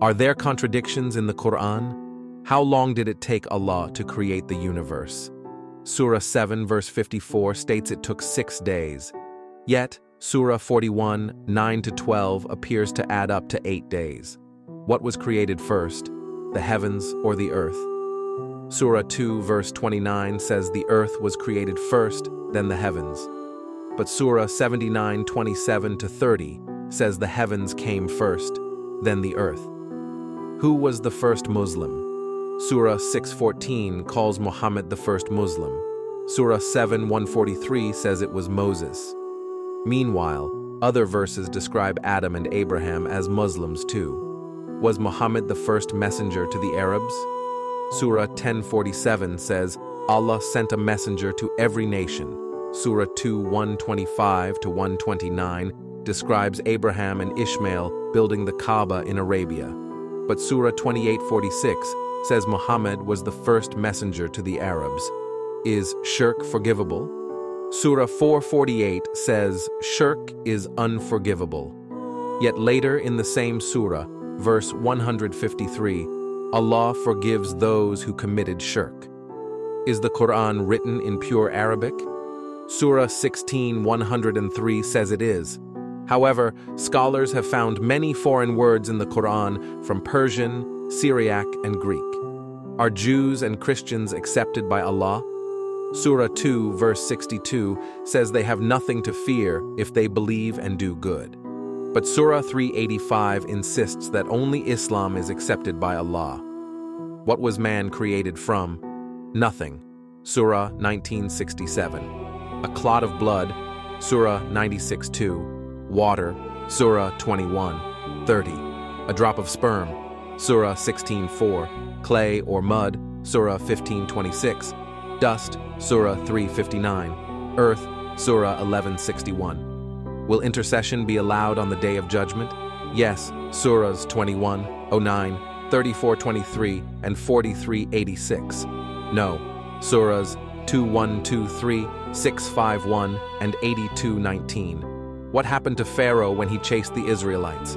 Are there contradictions in the Quran? How long did it take Allah to create the universe? Surah 7 verse 54 states it took 6 days. Yet, Surah 41, 9-12 appears to add up to 8 days. What was created first, the heavens or the earth? Surah 2 verse 29 says the earth was created first, then the heavens. But Surah 79, 27-30 says the heavens came first, then the earth. Who was the first Muslim? Surah 6:14 calls Muhammad the first Muslim. Surah 7, 143 says it was Moses. Meanwhile, other verses describe Adam and Abraham as Muslims too. Was Muhammad the first messenger to the Arabs? Surah 10:47 says, Allah sent a messenger to every nation. Surah 2, 125-129 describes Abraham and Ishmael building the Kaaba in Arabia. But Surah 28:46 says Muhammad was the first messenger to the Arabs. Is shirk forgivable? Surah 4:48 says shirk is unforgivable. Yet later in the same surah, verse 153, Allah forgives those who committed shirk. Is the Quran written in pure Arabic? Surah 16:103 says it is. However, scholars have found many foreign words in the Quran from Persian, Syriac, and Greek. Are Jews and Christians accepted by Allah? Surah 2, verse 62 says they have nothing to fear if they believe and do good. But Surah 385 insists that only Islam is accepted by Allah. What was man created from? Nothing. Surah 1967. A clot of blood, Surah 96:2. Water, Surah 21:30. A drop of sperm, Surah 16:4. Clay or mud, Surah 15:26. Dust, Surah 3:59. Earth, Surah 11:61. Will intercession be allowed on the Day of Judgment? Yes, Surahs 21:09, 34:23, and 43:86. No, Surahs 21:23, 6:51, and 82:19. What happened to Pharaoh when he chased the Israelites?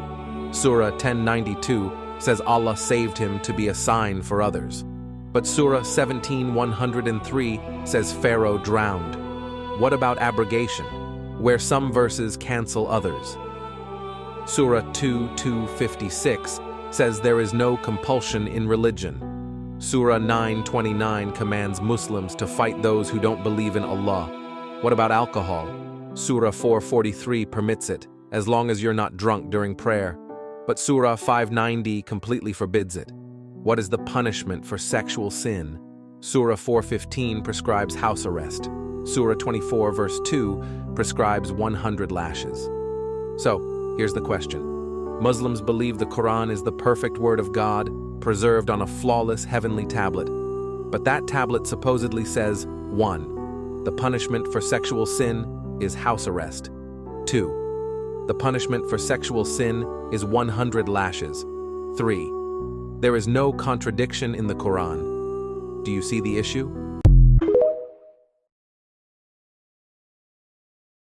Surah 10:92 says Allah saved him to be a sign for others. But Surah 17:103 says Pharaoh drowned. What about abrogation, where some verses cancel others? Surah 2:256 says there is no compulsion in religion. Surah 9:29 commands Muslims to fight those who don't believe in Allah. What about alcohol? Surah 4:43 permits it, as long as you're not drunk during prayer. But Surah 5:90 completely forbids it. What is the punishment for sexual sin? Surah 4:15 prescribes house arrest. Surah 24 verse 2 prescribes 100 lashes. So, here's the question. Muslims believe the Quran is the perfect word of God, preserved on a flawless heavenly tablet. But that tablet supposedly says, 1. The punishment for sexual sin is house arrest. 2. The punishment for sexual sin is 100 lashes. 3. There is no contradiction in the Quran. Do you see the issue?